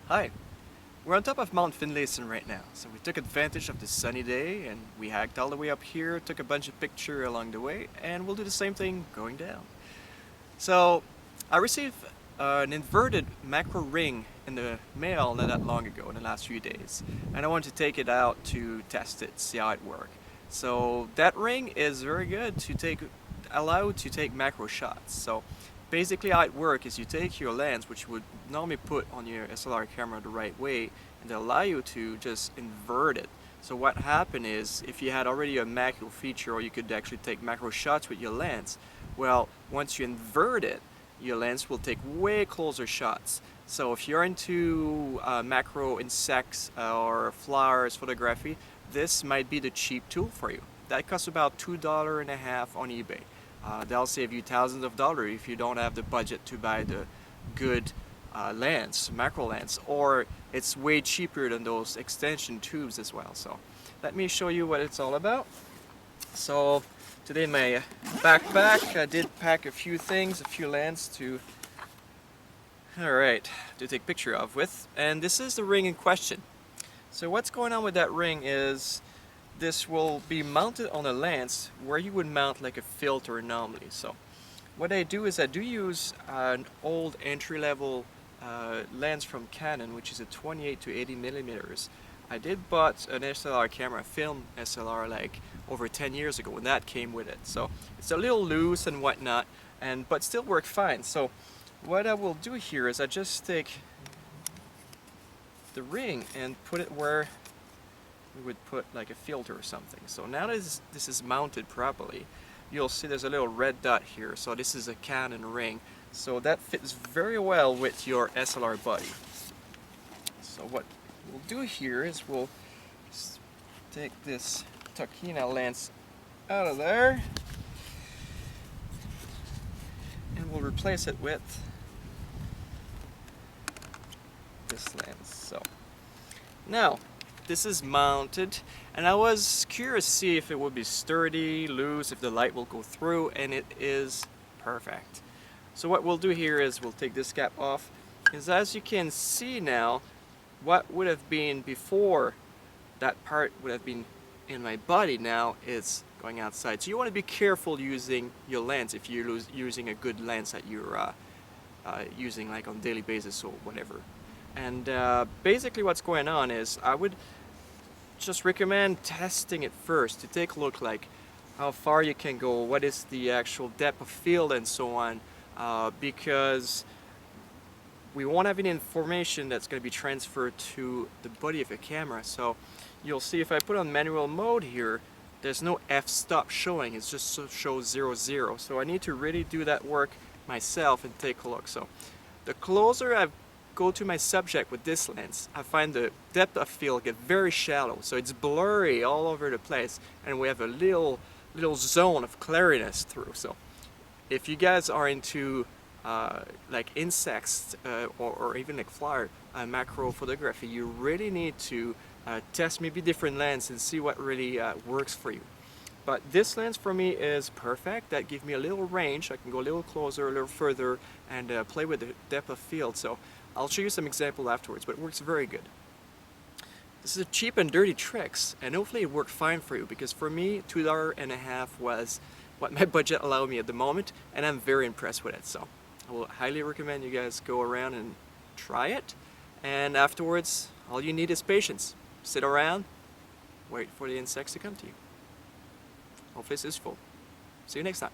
Hi, we're on top of Mount Finlayson right now, so we took advantage of this sunny day and we hiked all the way up here, took a bunch of pictures along the way, and we'll do the same thing going down. So, I received an inverted macro ring in the mail not that long ago, in the last few days, and I wanted to take it out to test it, see how it works. So that ring is very good to allow to take macro shots. So basically how it works is you take your lens, which you would normally put on your SLR camera the right way, and they allow you to just invert it. So what happened is, if you had already a macro feature, or you could actually take macro shots with your lens, well, once you invert it, your lens will take way closer shots. So if you're into macro insects or flowers photography, this might be the cheap tool for you. That costs about $2.50 on eBay. They'll save you thousands of dollars if you don't have the budget to buy the good lens, macro lens, or it's way cheaper than those extension tubes as well. So let me show you what it's all about. So today in my backpack I did pack a few things, a few lenses to take picture of with, and this is the ring in question. So what's going on with that ring is this will be mounted on a lens where you would mount like a filter normally. So what I do is I do use an old entry-level lens from Canon, which is a 28 to 80 millimeters. I did bought an SLR camera, film SLR, like over 10 years ago, and that came with it. So it's a little loose and whatnot, but still work fine. So what I will do here is I just take the ring and put it where we would put like a filter or something. So now that this is mounted properly, you'll see there's a little red dot here. So this is a Canon ring. So that fits very well with your SLR body. So what we'll do here is we'll just take this Tokina lens out of there and we'll replace it with this lens. So now this is mounted, and I was curious to see if it would be sturdy, loose, if the light will go through, and it is perfect. So what we'll do here is we'll take this cap off, because as you can see now, what would have been before, that part would have been in my body, now it's going outside. So you want to be careful using your lens if you're using a good lens that you're using like on a daily basis or whatever. And basically what's going on is I would just recommend testing it first to take a look like how far you can go, what is the actual depth of field and so on, because we won't have any information that's going to be transferred to the body of the camera. So you'll see if I put on manual mode here, there's no f-stop showing, it just shows 0, 0. So I need to really do that work myself and take a look. So the closer I go to my subject with this lens, I find the depth of field get very shallow, so it's blurry all over the place, and we have a little zone of clariness through. So if you guys are into like insects or even like flower macro photography, you really need to test maybe different lenses and see what really works for you. But this lens for me is perfect. That gives me a little range. I can go a little closer, a little further, and play with the depth of field. So I'll show you some example afterwards, but it works very good. This is a cheap and dirty tricks, and hopefully it worked fine for you, because for me, $2.50 was what my budget allowed me at the moment, and I'm very impressed with it. So I will highly recommend you guys go around and try it, and afterwards, all you need is patience. Sit around, wait for the insects to come to you. Hopefully it's useful. See you next time.